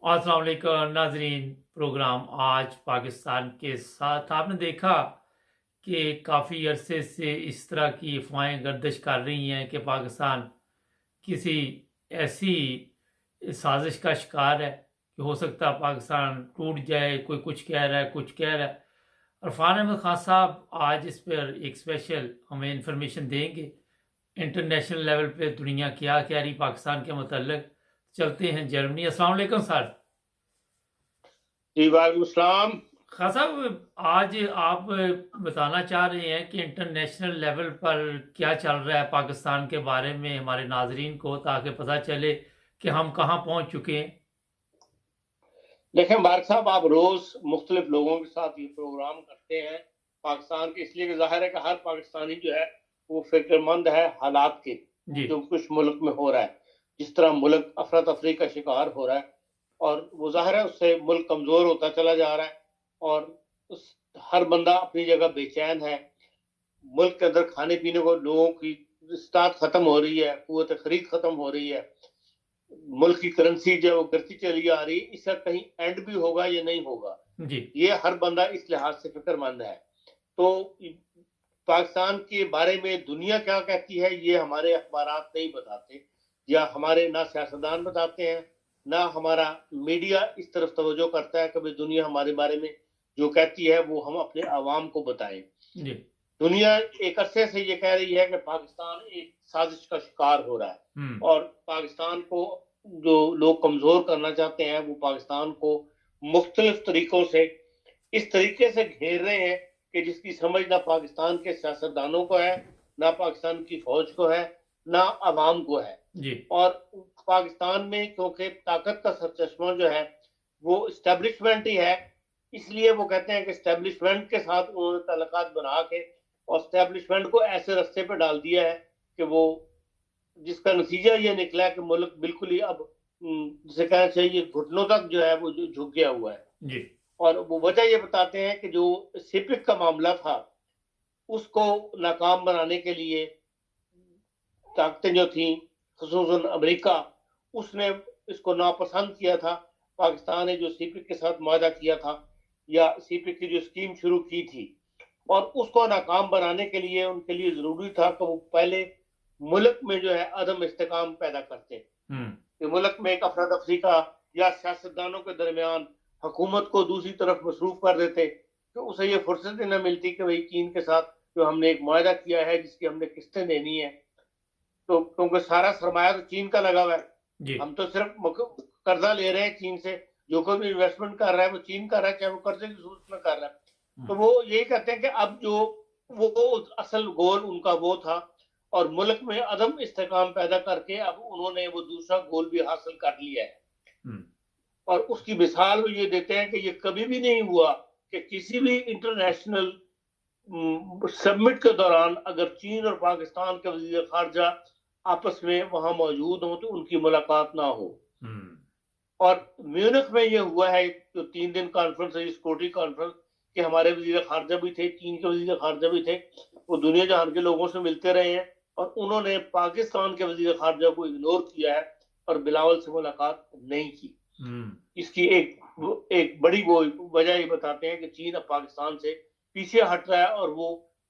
अस्सलाम वालेकुम नाजरीन। प्रोग्राम आज पाकिस्तान के साथ आपने देखा कि काफ़ी अरसे से इस तरह की अफवाहें गर्दिश कर रही हैं कि पाकिस्तान किसी ऐसी साजिश का शिकार है कि हो सकता है पाकिस्तान टूट जाए। कोई कुछ कह रहा है, कुछ कह रहा है। अरफान अहमद खान साहब आज इस पर एक स्पेशल हमें इंफॉर्मेशन देंगे। इंटरनेशनल लेवल पे दुनिया क्या कह रही पाकिस्तान के मतलब। चलते हैं जर्मनी। अस्सलाम वालेकुम सर। जी वालेकुम सलाम। खान साहब, आज आप बताना चाह रहे हैं कि इंटरनेशनल लेवल पर क्या चल रहा है पाकिस्तान के बारे में हमारे नाजरीन को, ताकि पता चले कि हम कहाँ पहुंच चुके हैं। देखें मार्क साहब, आप रोज मुख्तलिफ लोगों के साथ ये प्रोग्राम करते हैं पाकिस्तान के, इसलिए कि जाहिर है कि हर पाकिस्तानी जो है वो फिक्रमंद है हालात के जी। जो कुछ मुल्क में हो रहा है। जिस तरह मुल्क अफरा तफरी का शिकार हो रहा है और वो जाहिर है उससे मुल्क कमजोर होता चला जा रहा है और उस हर बंदा अपनी जगह बेचैन है। मुल्क के अंदर खाने पीने को लोगों की स्तात खत्म हो रही है, कुव्वत खरीद खत्म हो रही है, मुल्क की करेंसी जो वो गिरती चली आ रही है, इसका कहीं एंड भी होगा या नहीं होगा, जी। ये हर बंदा इस लिहाज से फिक्रमंद है। तो पाकिस्तान के बारे में दुनिया क्या कहती है ये हमारे अखबारात नहीं बताते, या हमारे ना सियासतदान बताते हैं, ना हमारा मीडिया इस तरफ तवज्जो करता है कि भाई दुनिया हमारे बारे में जो कहती है वो हम अपने आवाम को बताएं। जी। दुनिया एक अरसे से ये कह रही है कि पाकिस्तान एक साजिश का शिकार हो रहा है हम्म। और पाकिस्तान को जो लोग कमजोर करना चाहते हैं वो पाकिस्तान को मुख्तलिफ तरीकों से इस तरीके से घेर रहे हैं कि जिसकी समझ ना पाकिस्तान के सियासतदानों को है, ना पाकिस्तान की फौज को है, ना अवाम को है। जी। और पाकिस्तान में क्योंकि ताकत का सरचश्मा जो है वो इस्टेब्लिशमेंट ही है, इसलिए वो कहते हैं कि इस्टेब्लिशमेंट के साथ उन्होंने ताल्लुकात बना के और स्टैब्लिशमेंट को ऐसे रास्ते पर डाल दिया है कि वो जिसका नतीजा ये निकला है कि मुल्क बिल्कुल ही अब जिसे कहना चाहिए घुटनों तक जो है वो झुक गया हुआ है। जी। और वो वजह ये बताते हैं कि जो सिपिक का मामला था उसको नाकाम बनाने के लिए ताकतें जो थी, खसूसन अमेरिका, उसने इसको नापसंद किया था। पाकिस्तान ने जो सिपिक के साथ वादा किया था या सिपिक की जो स्कीम शुरू की थी, और उसको नाकाम बनाने के लिए उनके लिए जरूरी था कि वो पहले मुल्क में जो है अदम इस्तेकाम पैदा करते हम्म। कि मुल्क में एक अफरा तफरी का या सियासतदानों के दरमियान हुकूमत को दूसरी तरफ मसरूफ कर देते तो उसे ये फुर्सत ही न मिलती कि भाई चीन के साथ जो हमने एक मुआहदा किया है जिसकी हमने किस्तें देनी है, तो क्योंकि सारा सरमाया तो चीन का लगा हुआ है। जी। हम तो सिर्फ कर्जा ले रहे हैं चीन से, जो कोई भी इन्वेस्टमेंट कर रहा है वो चीन कर रहा है, चाहे वो कर्जे की सूरत में कर रहा है। तो हम्म। वो यही कहते हैं कि अब जो वो असल गोल उनका वो था और मुल्क में अदम इस्तेकाम पैदा करके अब उन्होंने वो दूसरा गोल भी हासिल कर लिया है। हम्म। और उसकी मिसाल वो ये देते हैं कि ये कभी भी नहीं हुआ कि किसी भी इंटरनेशनल समिट के दौरान अगर चीन और पाकिस्तान के वजीर खारजा आपस में वहां मौजूद हो तो उनकी मुलाकात ना हो। हम्म। और म्यूनिख में ये हुआ है जो 3 दिन कॉन्फ्रेंस है, सिक्योरिटी कॉन्फ्रेंस, कि हमारे वजीर खारजा भी थे, चीन के वजीर खारजा भी थे, वो दुनिया जहान के लोगों से मिलते रहे हैं और उन्होंने पाकिस्तान के वजीर खारजा को इग्नोर किया है और बिलावल से मुलाकात नहीं की। हम्म। इसकी एक बड़ी वो वजह ये बताते हैं कि चीन अब पाकिस्तान से पीछे हट रहा है और वो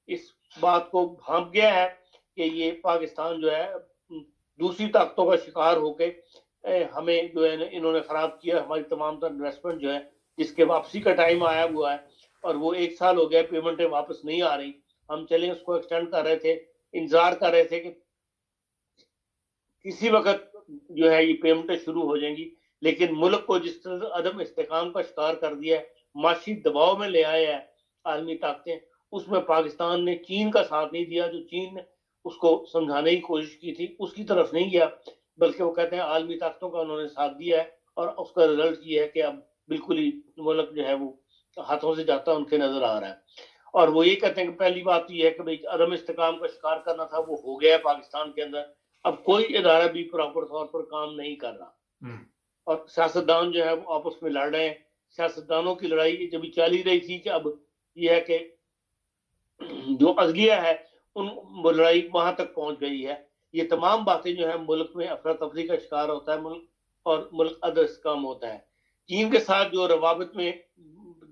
इस बात को भांप गया है कि ये पाकिस्तान जो है दूसरी ताकतों का शिकार होके हमें जो है इन्होंने खराब किया, हमारी तमाम तर इन्वेस्टमेंट जो है जिसके वापसी का टाइम आया हुआ है और वो 1 साल हो गया, पेमेंटें वापस नहीं आ रही। हम चले उसको एक्सटेंड कर रहे थे, इंतजार कर रहे थे कि किसी वक्त जो है ये पेमेंटें शुरू हो जाएंगी, लेकिन मुल्क को जिस तरह अदम इस्तेकाम का शिकार कर दिया है, माशी दबाव में ले आया है आलमी ताकतें, उसमें पाकिस्तान ने चीन का साथ नहीं दिया। जो चीन ने उसको समझाने की कोशिश की थी उसकी तरफ नहीं गया, बल्कि वो कहते हैं आलमी ताकतों का उन्होंने साथ दिया है और उसका रिजल्ट ये है कि अब बिल्कुल ही मुल्क जो है वो हाथों से जाता उनके नजर आ रहा है। और वो ये कहते हैं कि पहली बात तो ये है कि भाई अदम इस्तेकाम का शिकार करना था वो हो गया है पाकिस्तान के अंदर, अब कोई इदारा भी प्रॉपर तौर पर काम नहीं कर रहा हम्म। और सियासतदान जो है वो आपस में लड़ रहे हैं। सियासतदानों की लड़ाई जब चल ही रही थी कि अब यह है कि जो अदलिया है उन वो लड़ाई वहां तक पहुंच गई है। ये तमाम बातें जो है मुल्क में अफरा तफरी का शिकार होता है मुल्क और मुल्क अदर कम होता है। चीन के साथ जो रवाबत में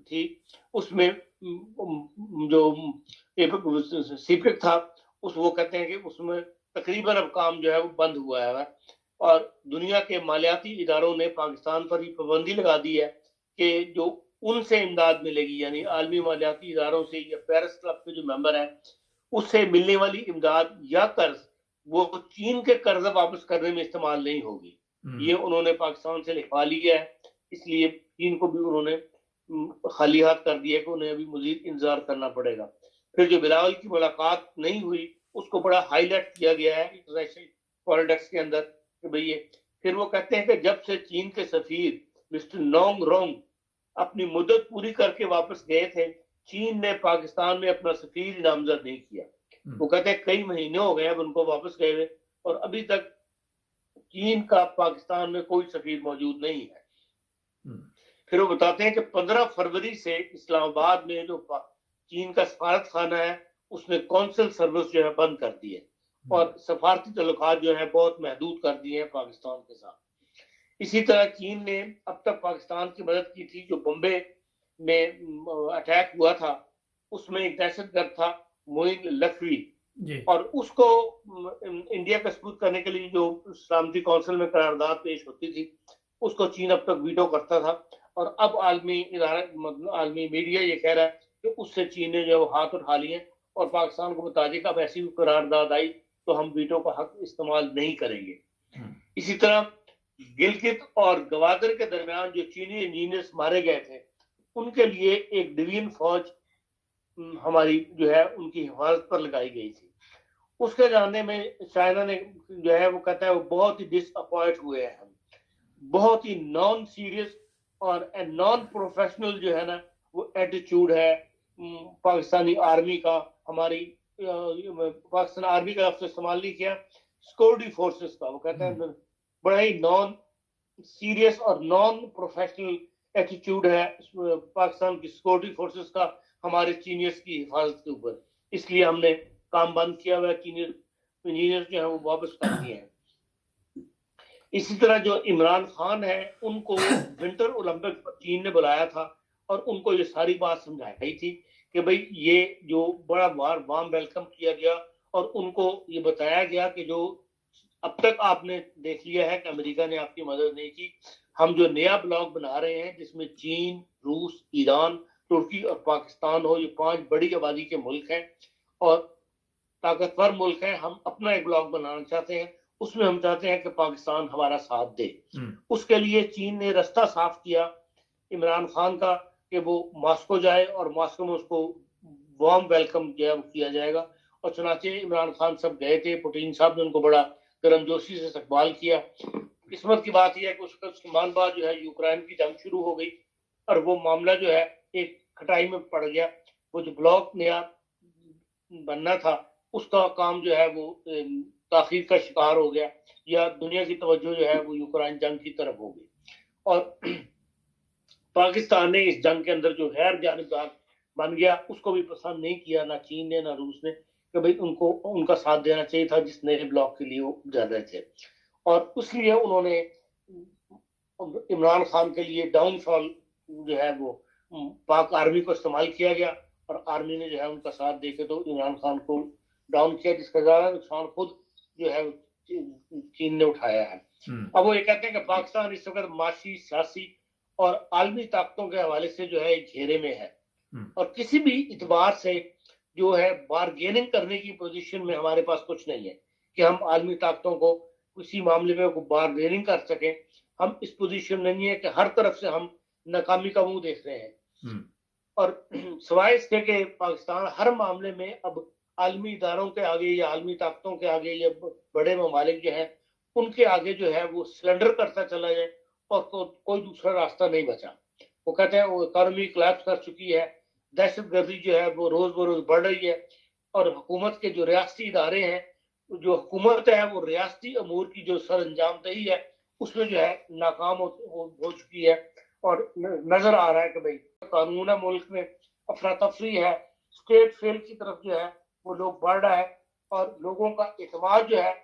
थी उसमें जो सीपेक था उस वो कहते हैं कि उसमें तकरीबन अब काम जो है वो बंद हुआ है और दुनिया के मालियाती इदारों ने पाकिस्तान पर ही पाबंदी लगा दी है कि जो उनसे इमदाद मिलेगी यानी आलमी मालियाती इदारों से या पेरिस क्लब के जो मेंबर हैं उससे मिलने वाली इमदाद या कर्ज वो चीन के कर्ज वापस करने में इस्तेमाल नहीं होगी। ये उन्होंने पाकिस्तान से लिखवा लिया है, इसलिए चीन को भी उन्होंने खाली हाथ कर दिया कि उन्हें अभी मजीद इंतजार करना पड़ेगा। फिर जो बिलावल की मुलाकात नहीं हुई उसको बड़ा हाईलाइट किया गया है इंटरनेशनल पॉलिटिक्स के अंदर कि भाई फिर वो कहते हैं कि जब से चीन के सफीर मिस्टर नोंग रोंग अपनी मुद्दत पूरी करके वापस गए थे चीन ने पाकिस्तान में अपना सफीर नामजद नहीं किया। वो कहते हैं कई महीने हो गए अब उनको वापस गए हुए और अभी तक चीन का पाकिस्तान में कोई सफीर मौजूद नहीं है। फिर वो बताते हैं कि 15 फरवरी से इस्लामाबाद में जो चीन का सफारत खाना है उसने कौंसल सर्विस जो है बंद कर दी है और सफारती तल्लुकात जो है बहुत महदूद कर दिए हैं पाकिस्तान के साथ। इसी तरह चीन ने अब तक पाकिस्तान की मदद की थी। जो बम्बे में अटैक हुआ था उसमें एक दहशतगर्द था मोइन लखवी और उसको इंडिया का सबूत करने के लिए जो सलामती काउंसिल में करारदाद पेश होती थी उसको चीन अब तक वीटो करता था और अब आलमी मीडिया ये कह रहा है कि उससे चीन ने जो हाथ उठा लिए और पाकिस्तान को बता दिया कि अब ऐसी करारदाद आई तो हम वीटो का हक इस्तेमाल नहीं करेंगे। इसी तरह गिलगित और गवादर के दरमियान जो चीनी इंजीनियर्स मारे गए थे उनके लिए एक डिवीजन फौज हमारी जो है उनकी हिफाजत पर लगाई गई थी। उसके जानने में चाइना ने जो है वो कहता है वो बहुत ही डिसअपॉइंट हुए हैं हम, बहुत ही नॉन सीरियस और नॉन प्रोफेशनल जो है ना वो एटीट्यूड है पाकिस्तानी आर्मी का। हमारी पाकिस्तान आर्मी का लफ्ज़ इस्तेमाल नहीं किया, सिक्योरिटी फोर्सेस का। वो कहते हैं बड़ा ही नॉन सीरियस और नॉन प्रोफेशनल एटीट्यूड है पाकिस्तान की सिक्योरिटी फोर्सेस का हमारे सीनियर्स की हिफाजत के ऊपर, इसलिए हमने काम बंद किया हुआ है। इंजीनियर जो है वो वापस कर दिए हैं। इसी तरह जो इमरान खान है उनको विंटर ओलंपिक चीन ने बुलाया था और उनको ये सारी बात समझाई थी कि भाई ये जो बड़ा वार्म वेलकम किया गया और उनको ये बताया गया कि जो अब तक आपने देख लिया है कि अमेरिका ने आपकी मदद नहीं की, हम जो नया ब्लॉक बना रहे हैं जिसमें चीन, रूस, ईरान, तुर्की और पाकिस्तान हो, ये 5 बड़ी आबादी के मुल्क हैं और ताकतवर मुल्क हैं। हम अपना एक ब्लॉक बनाना चाहते हैं, उसमें हम चाहते हैं कि पाकिस्तान हमारा साथ दे। उसके लिए चीन ने रास्ता साफ किया इमरान खान का कि वो मॉस्को जाए और मॉस्को में उसको वार्म वेलकम जो है वो किया जाएगा और चुनाचे इमरान खान सब गए थे। पुतिन साहब ने उनको बड़ा गर्मजोशी से इस्तकबाल किया। किस्मत की बात यह है कि उसका सामान बाद जो है यूक्रेन की जंग शुरू हो गई और वो मामला जो है एक खटाई में पड़ गया। वो जो ब्लॉक नया बनना था उसका काम जो है वो ताखीर का शिकार हो गया या दुनिया की तवज्जो जो है वो यूक्रेन जंग की तरफ हो गई और पाकिस्तान ने इस जंग के अंदर जो गैर जानिबदार बन गया उसको भी पसंद नहीं किया, ना चीन ने ना रूस ने, कि भाई उनको उनका साथ देना चाहिए था जिस नए ब्लॉक के लिए वो जा रहे थे। और उसलिए उन्होंने इमरान खान के लिए डाउनफॉल जो है वो पाक आर्मी को इस्तेमाल किया गया और आर्मी ने जो है उनका साथ देके तो इमरान खान को डाउन किया, जिसका ज्यादा नुकसान खुद जो है चीन ने उठाया है। अब वो ये कहते हैं कि पाकिस्तान इस वक्त माशी, सियासी और आलमी ताकतों के हवाले से जो है घेरे में है और किसी भी इतबार से जो है बारगेनिंग करने की पोजीशन में हमारे पास कुछ नहीं है कि हम आलमी ताकतों को किसी मामले में बारगेनिंग कर सकें। हम इस पोजीशन में नहीं है कि हर तरफ से हम नाकामी का मुंह देख रहे हैं और सिवाय इसके कि पाकिस्तान हर मामले में अब आलमी इदारों के आगे या आलमी ताकतों के आगे या बड़े ममालिक जो है उनके आगे जो है वो सिलेंडर करता चला जाए और कोई दूसरा रास्ता नहीं बचा। वो कहते हैं वो इकॉनमी कोलैप्स कर चुकी है, दहशतगर्दी जो है वो रोज बरोज बढ़ रही है और हुकूमत के जो रियासती इदारे हैं, जो हुकूमत है वो रियासती अमूर की जो सर अंजामदही है उसमें जो है नाकाम हो चुकी है और नजर आ रहा है कि भाई कानून है मुल्क में, अफरा तफरी है, स्टेट फेल की तरफ जो है वो लोग बढ़ रहा है और लोगों का एतमाद जो है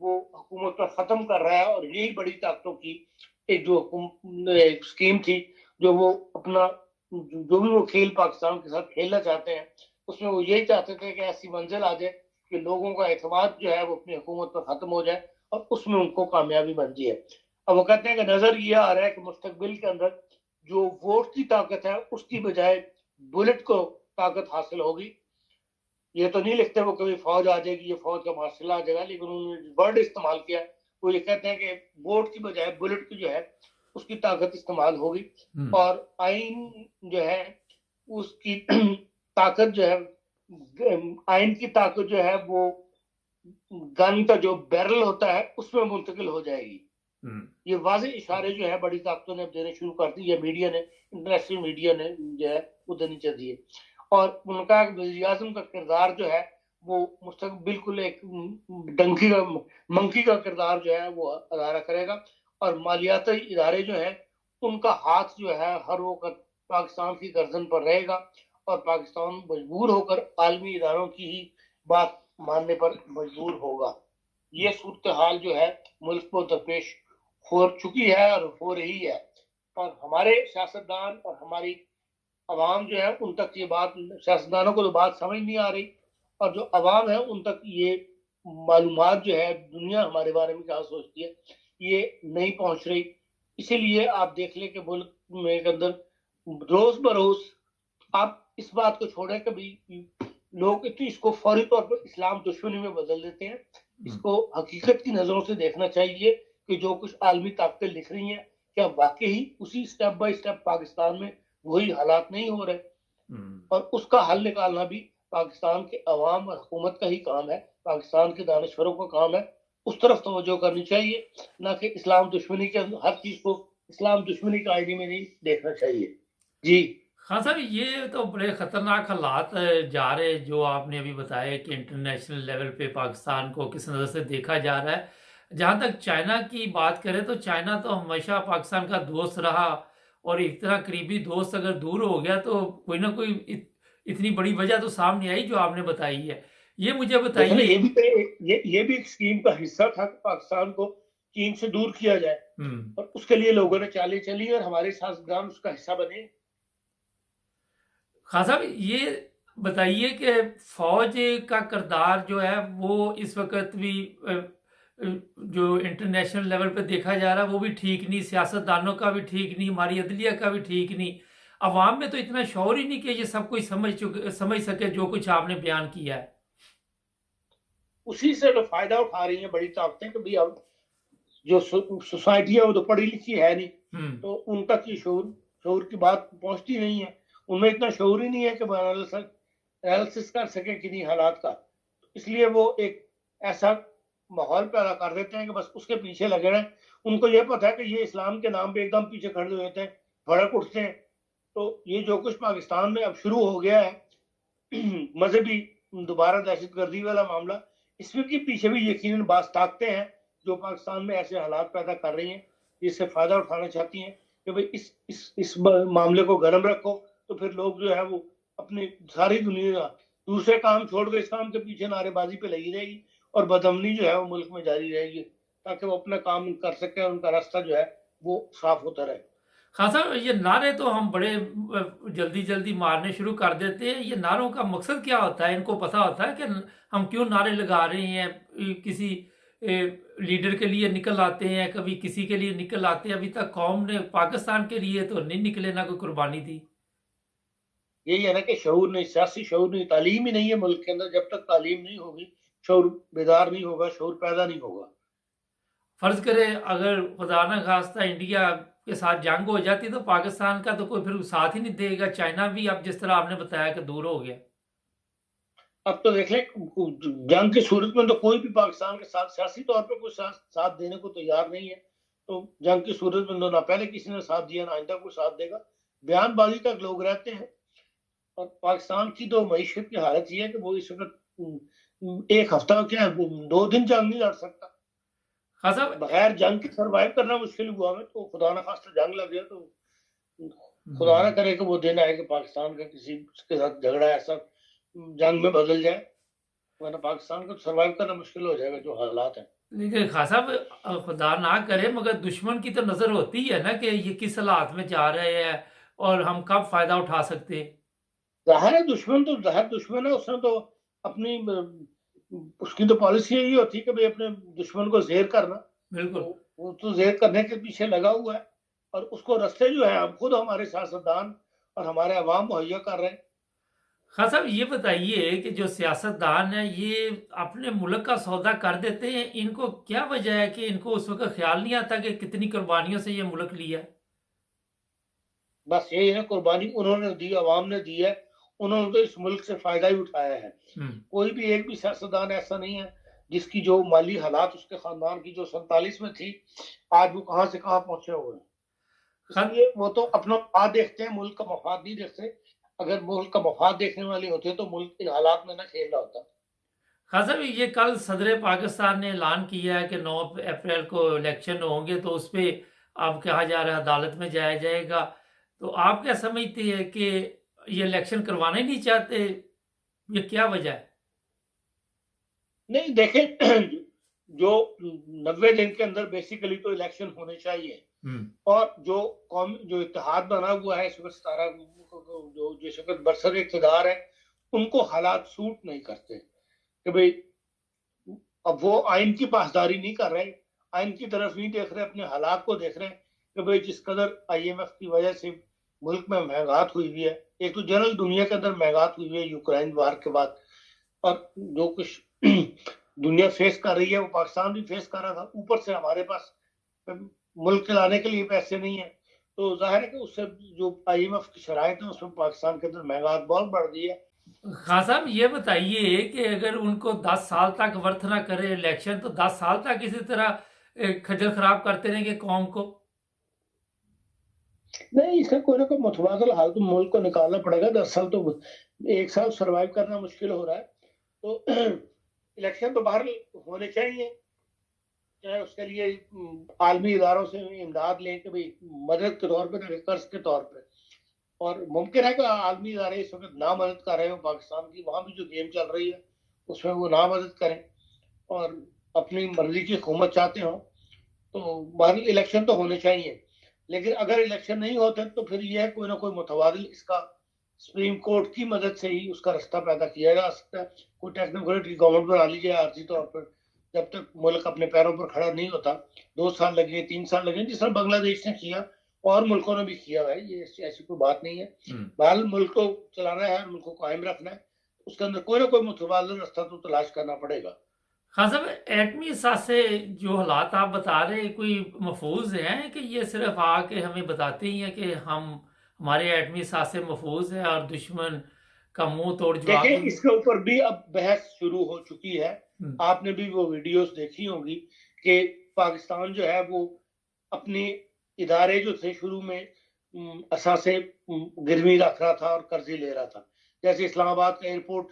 वो हुकूमत पर खत्म कर रहा है और यही बड़ी ताकतों की एक जो एक स्कीम थी, जो वो अपना जो भी वो खेल पाकिस्तान के साथ खेलना चाहते हैं, उसमें वो यही चाहते थे कि ऐसी मंजिल आ जाए कि लोगों का एतमाद जो है वो अपनी हुकूमत पर खत्म हो जाए और उसमें उनको कामयाबी बनती है। अब वो कहते हैं कि नजर ये आ रहा है कि मुस्तकबिल के अंदर जो वोट की ताकत है उसकी बजाय बुलेट को ताकत हासिल होगी। ये तो नहीं लिखते वो कभी फौज आ जाएगी, ये फौज का मार्शल आ जाएगा, लेकिन उन्होंने वर्ड इस्तेमाल किया। वो ये कहते हैं कि वोट की बजाय बुलेट की जो है उसकी ताकत इस्तेमाल होगी और आइन जो है उसकी ताकत जो है, आइन की ताकत जो है वो गन का जो बैरल होता है उसमें मुंतकिल हो जाएगी। ये वाज़ेह इशारे जो है बड़ी ताकतों ने अब देने शुरू कर दी है, मीडिया ने, इंटरनेशनल मीडिया ने जो है वो देनी चाहिए है। और उनका वज़ीर-ए-आज़म का किरदार जो है वो बिल्कुल एक डंकी का मंकी का किरदार जो है वो अदा करेगा और मालियाती इदारे जो हैं उनका हाथ जो है हर वक्त पाकिस्तान की गर्दन पर रहेगा और पाकिस्तान मजबूर होकर आलमी इदारों की ही बात मानने पर मजबूर होगा। ये सूरत हाल जो है मुल्क को दरपेश हो चुकी है और हो रही है और हमारे सियासतदान और हमारी अवाम जो है उन तक ये बात, सियासतदानों को तो बात समझ नहीं आ रही और जो अवाम है उन तक ये मालूमात जो है दुनिया हमारे बारे में क्या सोचती है ये नहीं पहुंच रही। इसीलिए आप देख लें कि मुल्क में के अंदर रोज बरोज आप इस बात को छोड़ें कभी लोग इसको फौरी तौर पर इस्लाम दुश्मनी में बदल देते हैं। इसको हकीकत की नजरों से देखना चाहिए कि जो कुछ आलमी ताकतें लिख रही हैं क्या वाकई उसी स्टेप बाय स्टेप पाकिस्तान में वही हालात नहीं हो रहे और उसका हल निकालना भी पाकिस्तान के अवाम और हुकूमत का ही काम है, पाकिस्तान के दानिशवरों का काम है। उस तरफ तवज्जो करनी चाहिए, ना कि इस्लाम दुश्मनी के हर चीज को इस्लाम दुश्मनी का आईडी में नहीं देखना चाहिए। जी हाँ सर, ये तो बड़े खतरनाक हालात जा रहे हैं जो आपने अभी बताया कि इंटरनेशनल लेवल पे पाकिस्तान को किस नज़र से देखा जा रहा है। जहाँ तक चाइना की बात करें तो चाइना तो हमेशा पाकिस्तान का दोस्त रहा और इतना करीबी दोस्त अगर दूर हो गया तो कोई ना कोई इतनी बड़ी वजह तो सामने आई जो आपने बताई है। ये मुझे बताइए। ये भी एक स्कीम का हिस्सा था कि पाकिस्तान को चीन से दूर किया जाए और उसके लिए लोगों ने चालें चली और हमारे सियासतदान उसका हिस्सा बने। खान साहब, ये बताइए कि फौज का किरदार जो है वो इस वक्त भी जो इंटरनेशनल लेवल पे देखा जा रहा है वो भी ठीक नहीं, सियासतदानों का भी ठीक नहीं, हमारी अदलिया का भी ठीक नहीं, अवाम में तो इतना शौर ही नहीं कि ये सब कुछ समझ सके जो कुछ आपने बयान किया है। उसी से तो फायदा उठा रही है बड़ी ताकतें कि भाई अब जो सोसाइटी है वो तो पढ़ी लिखी है नहीं, तो उन तक ये शौर की बात पहुंचती नहीं है, उनमें इतना शौर ही नहीं है कि एनालिसिस कर सके किन्हीं हालात का। इसलिए वो एक ऐसा माहौल पैदा कर देते हैं कि बस उसके पीछे लगे रहें। उनको ये पता है कि ये इस्लाम के नाम पे एकदम पीछे खड़े हुए थे, भड़क उठते हैं। तो ये जो कुछ पाकिस्तान में अब शुरू हो गया है मजहबी दोबारा दहशतगर्दी वाला मामला, इसमें के पीछे भी यकीनन बात ताकतें हैं जो पाकिस्तान में ऐसे हालात पैदा कर रही हैं जिससे फायदा उठाना चाहती हैं कि भाई इस मामले को गर्म रखो, तो फिर लोग जो है वो अपनी सारी दुनिया दूसरे काम छोड़ कर इस काम के पीछे नारेबाजी पे लगी रहेगी और बदअमनी जो है वो मुल्क में जारी रहेगी ताकि वो अपना काम कर सके और उनका रास्ता जो है वो साफ होता रहे। हाँ साहब, ये नारे तो हम बड़े जल्दी जल्दी मारने शुरू कर देते हैं। ये नारों का मकसद क्या होता है? इनको पता होता है कि हम क्यों नारे लगा रहे हैं? किसी लीडर के लिए निकल आते हैं, कभी किसी के लिए निकल आते हैं। अभी तक कौम ने पाकिस्तान के लिए तो नहीं निकले, ना कोई कुर्बानी दी। यही है ना कि शऊर नहीं, सियासी शऊर नहीं, तालीम ही नहीं है मुल्क के अंदर। जब तक तालीम नहीं होगी, शऊर बेदार नहीं होगा, शऊर पैदा नहीं होगा। फर्ज करें अगर खुदा न खास्ता इंडिया के साथ जंग हो जाती तो पाकिस्तान का तो कोई फिर साथ ही नहीं देगा। चाइना भी अब जिस तरह आपने बताया कि दूर हो गया। अब तो देख लें जंग की सूरत में तो कोई भी पाकिस्तान के साथ सियासी तौर पर कोई साथ देने को तैयार नहीं है। तो जंग की सूरत में तो ना पहले किसी ने साथ दिया ना आइंदा कोई साथ देगा। बयानबाजी तक लोग रहते हैं और पाकिस्तान की तो मईशत की हालत ये है कि वो इस वक्त एक हफ्ता क्या 2 दिन जंग नहीं लड़ सकता। बगैर जंग के सरवाइव करना मुश्किल हुआ है। तो खुदा ना खास्ता जंग लग गया तो खुदा ना करे कि वो दिन आए कि पाकिस्तान का किसी के साथ झगड़ा ऐसा जंग में बदल जाए, वरना पाकिस्तान को सरवाइव करना मुश्किल हो जाएगा जो हालात हैं। लेकिन खान साहब, खुदा ना करे मगर दुश्मन की तो नजर होती है ना कि ये किस हालात में जा रहे हैं और हम कब फायदा उठा सकते हैं। जाहिर है दुश्मन तो जाहिर दुश्मन है, उसने तो अपनी उसकी तो पॉलिसी यही होती है कि भाई अपने दुश्मन को ज़ेर करना। तो बिल्कुल। वो तो ज़ेर करने के पीछे लगा हुआ है, और उसको रास्ते जो है हम खुद हमारे सियासतदान और हमारे अवाम मुहैया कर रहे हैं। खान साहब, ये बताइए कि जो सियासतदान है ये अपने मुल्क का सौदा कर देते हैं, इनको क्या वजह है कि इनको उस वक्त ख्याल नहीं आता कि कितनी कुर्बानियों से ये मुल्क लिया है। बस यही है, कुर्बानी उन्होंने दी, अवाम ने दी है, उन्होंने तो इस मुल्क से फायदा ही उठाया है। हम्म। कोई भी एक भी सियासतदान ऐसा नहीं है जिसकी जो माली हालात उसके खानदान की जो 47 में थी, आज वो कहां से कहां पहुंचे हुए हैं। खान इसलिए वो तो अपना मफाद देखते हैं, मुल्क का मफाद नहीं देखते। अगर मुल्क का मफाद देखने वाले होते तो मुल्क इन हालात में ना खेल रहा होता। खान साहब, ये कल सदर पाकिस्तान ने ऐलान किया है कि 9 अप्रैल को इलेक्शन होंगे, तो उस पर अब कहा जा रहा है अदालत में जाया जाएगा। तो आप क्या समझते हैं कि ये इलेक्शन करवाना ही नहीं चाहते, ये क्या वजह है। नहीं देखें, जो 90 दिन के अंदर बेसिकली तो इलेक्शन होने चाहिए, हम्म। और जो कौम जो इत्तेहाद बना हुआ है इस वक्त 17 जो जिस वक्त बरसर इक़्तिदार है, उनको हालात सूट नहीं करते कि भाई अब वो आइन की पासदारी नहीं कर रहे, आइन की तरफ नहीं देख रहे, अपने हालात को देख रहे हैं कि भाई जिस कदर IMF की वजह से मुल्क में महंगात हुई हुई है, एक तो जनरल दुनिया के अंदर महंगात हुई हुई है यूक्रेन वार के बाद, और जो कुछ दुनिया फेस कर रही है वो पाकिस्तान भी फेस कर रहा था, ऊपर से हमारे पास मुल्क चलाने के लिए पैसे नहीं है। तो जाहिर है कि उससे जो IMF की शराइत है उसमें पाकिस्तान के अंदर महंगात बहुत बढ़ गई है। खान साहब, ये बताइए कि अगर उनको 10 साल तक वर्थ ना करे इलेक्शन, तो 10 साल तक इसी तरह खज्जल खराब करते रहेंगे कौम को। नहीं, इसका कोई ना कोई मुतबादल हाल तो मुल्क को निकालना पड़ेगा। 10 साल तो, 1 साल सरवाइव करना मुश्किल हो रहा है, तो इलेक्शन तो बाहर होने चाहिए। चाहे उसके लिए आलमी इदारों से इमदाद लें कि भाई मदद के तौर पर, ना कर्ज के तौर पर। और मुमकिन है कि आलमी इदारे इस वक्त ना मदद कर रहे हो पाकिस्तान की, वहां भी जो गेम चल रही है उसमें वो ना मदद करें और अपनी मर्जी की हुकूमत चाहते हो, तो बाहर इलेक्शन तो होने चाहिए। लेकिन अगर इलेक्शन नहीं होते तो फिर यह कोई ना कोई मुतवादिल इसका सुप्रीम कोर्ट की मदद से ही उसका रास्ता पैदा किया जा सकता है। कोई टेक्नोक्रेट की गवर्नमेंट बना लीजिए आर्जी तौर पर, जब तक मुल्क अपने पैरों पर खड़ा नहीं होता। 2 साल लगे, 3 साल लगे, जिस तरह बांग्लादेश ने किया और मुल्कों ने भी किया है, ये ऐसी कोई बात नहीं है। बहरहाल मुल्क को चलाना है, मुल्क को कायम रखना है, उसके अंदर कोई ना कोई मुतवादिल रास्ता तो तलाश करना पड़ेगा। हाँ साहब, एटमी सासे जो हालात आप बता रहे हैं, कोई महफूज हैं कि ये सिर्फ आके हमें बताते ही हैं कि हम हमारे एटमी सासे महफूज है और दुश्मन का मुंह तोड़ जवाब देखिए, देंगे। इसके ऊपर भी अब बहस शुरू हो चुकी है। हम्म। आपने भी वो वीडियोस देखी होंगी कि पाकिस्तान जो है वो अपने इदारे जो थे शुरू में असासे गिरवी रख रहा था और कर्जे ले रहा था। जैसे इस्लामाबाद का एयरपोर्ट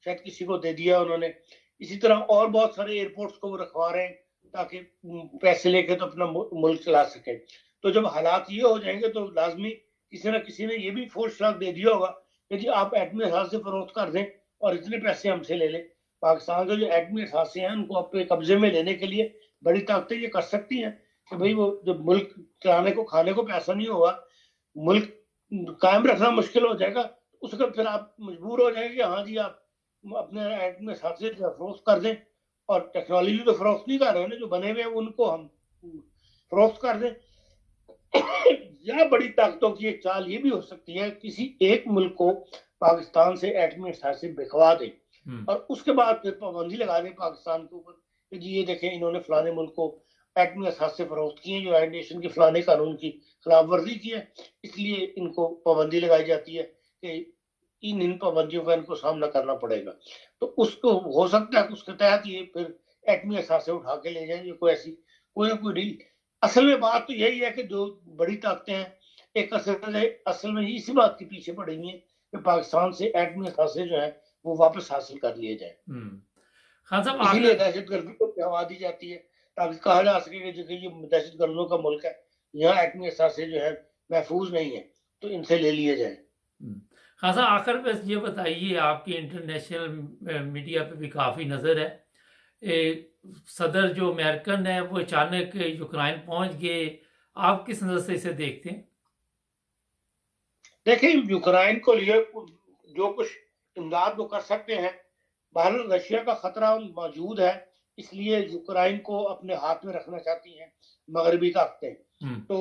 शायद किसी को दे दिया उन्होंने, इसी तरह और बहुत सारे एयरपोर्ट्स को वो रखवा रहे हैं ताकि पैसे लेके तो अपना मुल्क चला सके। तो जब हालात ये हो जाएंगे तो लाजमी किसी न किसी ने ये भी फोर्स लॉक दे दिया होगा कि जी आप एटमी असासे से फरोख्त कर दें और इतने पैसे हमसे ले लें। पाकिस्तान के जो एटमी असासे हैं उनको अपने कब्जे में लेने के लिए बड़ी ताकतें ये कर सकती हैं कि भाई वो जब मुल्क चलाने को, खाने को पैसा नहीं होगा, मुल्क कायम रखना मुश्किल हो जाएगा, उस वक्त फिर आप मजबूर हो जाएंगे, हाँ जी आप अपने एटमी असासे फरोख्त कर दें। और टेक्नोलॉजी तो फरोख्त नहीं कर रहे हैं ना, जो बने हुए हैं उनको हम फरोख्त कर दें। या बड़ी ताकतों की एक चाल ये भी हो सकती है, किसी एक मुल्क को पाकिस्तान से एटमी असासे बिकवा दें और उसके बाद फिर पाबंदी लगा दें पाकिस्तान के ऊपर कि जी ये देखें इन्होंने फलाने मुल्क को एटमी असासे फरोख्त किए, यूनाइटेड नेशन के फलाने कानून की खिलाफ वर्जी की है, इसलिए इनको पाबंदी लगाई जाती है कि इन पाबंदियों का इनको सामना करना पड़ेगा। तो उसको हो सकता है कि उसके तहत ये फिर एटमी असासे उठा के ले जाएंगे, कोई ना कोई डील। असल में बात तो यही है कि जो बड़ी ताकतें हैं एक असल में इसी बात के पीछे पड़ी हुई है कि पाकिस्तान से एटमी असासे जो है वो वापस हासिल कर लिए जाए। खान साहब, इसीलिए आखिर दहशतगर्दी को बढ़ावा दी जाती है ताकि कहा जा सके कि ये दहशतगर्दों का मुल्क है, यहाँ एटमी असासे जो है महफूज नहीं है, तो इनसे ले लिए जाए। खान साहब, आखिर बस ये बताइए, आपकी इंटरनेशनल मीडिया पे भी काफ़ी नज़र है, सदर जो अमेरिकन है वो अचानक यूक्रेन पहुंच गए, आप किस नजर से इसे देखते हैं? देखिए, यूक्रेन को लिए जो कुछ इमदाद वो कर सकते हैं। बहरहाल रशिया का खतरा मौजूद है, इसलिए यूक्रेन को अपने हाथ में रखना चाहती हैं मगरबी ताकतें। तो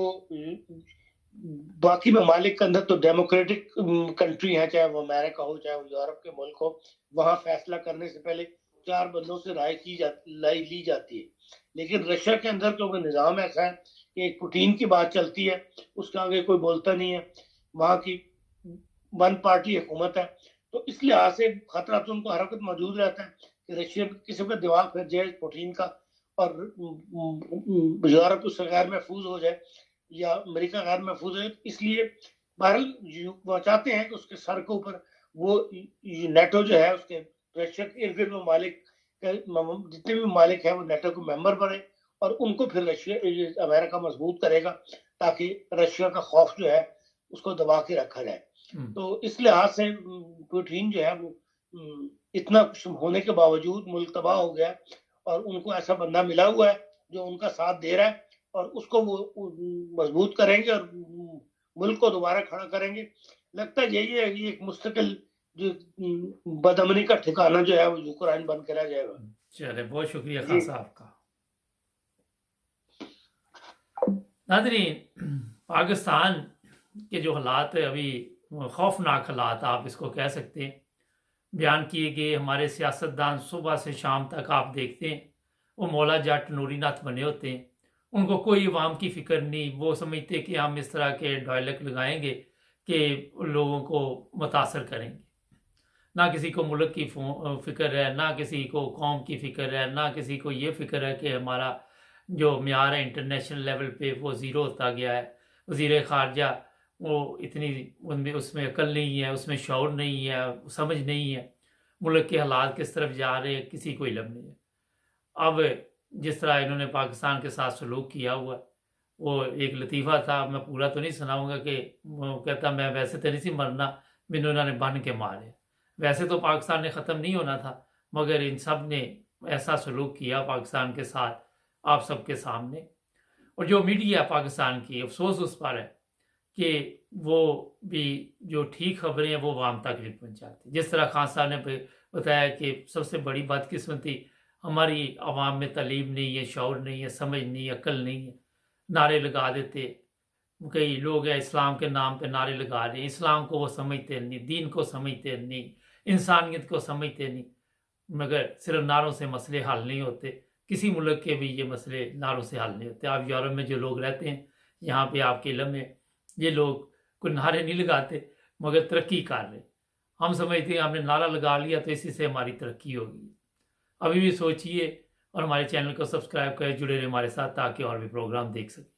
बाकी ममालिक के अंदर तो डेमोक्रेटिक कंट्री है, चाहे वो अमेरिका हो चाहे वो यूरोप के मुल्क हो, वहां फैसला करने से पहले 4 बंदों से राय ली जाती है। लेकिन रशिया के अंदर क्योंकि निज़ाम ऐसा है कि एक पुतिन की बात चलती है, उसके आगे कोई बोलता नहीं है, वहां की वन पार्टी हुकूमत है। तो इस लिहाज से खतरा तो उनको हरकत मौजूद रहता है कि रशिया किसी का दिमाग फिर जाए पुतिन का, और यूरोप उससे गैर महफूज हो जाए या अमेरिका गैर महफूज है। इसलिए बहरहाल वो चाहते हैं कि उसके सर के ऊपर वो नेटो जो है उसके रशिया के इर्द गिर्द ममालिक जितने भी ममालिक हैं वो नेटो के मेंबर बने, और उनको फिर रशिया अमेरिका मजबूत करेगा ताकि रशिया का खौफ जो है उसको दबा के रखा जाए। तो इस लिहाज से पुतिन जो है वो इतना होने के बावजूद मुल्क तबाह हो गया, और उनको ऐसा बंदा मिला हुआ है जो उनका साथ दे रहा है, और उसको वो मजबूत करेंगे और मुल्क को दोबारा खड़ा करेंगे। लगता है यही है कि एक मुस्तकिल जो बदअमनी का ठिकाना जो है वो यूक्रेन बन के रह जाएगा। चले, बहुत शुक्रिया खान साहब का। नाज़रीन, पाकिस्तान के जो हालात है अभी खौफनाक हालात आप इसको कह सकते हैं, बयान किए गए हमारे सियासतदान सुबह से शाम तक आप देखते हैं वो मौला जाट नूरी नाथ बने होते हैं, उनको कोई अवाम की फ़िक्र नहीं। वो समझते कि हम इस तरह के डायलॉग लगाएंगे कि लोगों को मुतासर करेंगे। ना किसी को मुल्क की फ़िक्र है, ना किसी को कौम की फ़िक्र है, ना किसी को ये फ़िक्र है कि हमारा जो म्यार है इंटरनेशनल लेवल पे वो ज़ीरो होता गया है। वज़ीर ख़ारजा वो इतनी उनमें उसमें अकल नहीं है, उसमें शऊर नहीं है, समझ नहीं है, मुल्क के हालात किस तरफ जा रहे हैं किसी को इल्म नहीं है। अब जिस तरह इन्होंने पाकिस्तान के साथ सलूक किया हुआ, वो एक लतीफ़ा था, मैं पूरा तो नहीं सुनाऊंगा, कि वो कहता मैं वैसे तो नहीं सी मरना, मैंने उन्होंने बन के मारे। वैसे तो पाकिस्तान ने ख़त्म नहीं होना था, मगर इन सब ने ऐसा सलूक किया पाकिस्तान के साथ आप सबके सामने। और जो मीडिया पाकिस्तान की, अफसोस उस पर है कि वो भी जो ठीक खबरें हैं वो आवाम तक नहीं पहुँचाती। जिस तरह खान साहब ने बताया कि सबसे बड़ी बदकिस्मती हमारी आवाम में तालीम नहीं है, शऊर नहीं है, समझ नहीं है, अक्ल नहीं है। नारे लगा देते, कई लोग हैं इस्लाम के नाम पे नारे लगा रहे हैं, इस्लाम को वो समझते नहीं, दीन को समझते नहीं, इंसानियत को समझते नहीं, मगर सिर्फ नारों से मसले हल नहीं होते। किसी मुल्क के भी ये मसले नारों से हल नहीं होते। आप यूरोप में जो लोग रहते हैं, यहाँ पे आपके इल्म में ये लोग कोई नारे नहीं लगाते मगर तरक्की कर रहे। हम समझते हैं हमने नारा लगा लिया तो इसी से हमारी तरक्की होगी। अभी भी सोचिए और हमारे चैनल को सब्सक्राइब करें, जुड़े रहे हमारे साथ ताकि और भी प्रोग्राम देख सकें।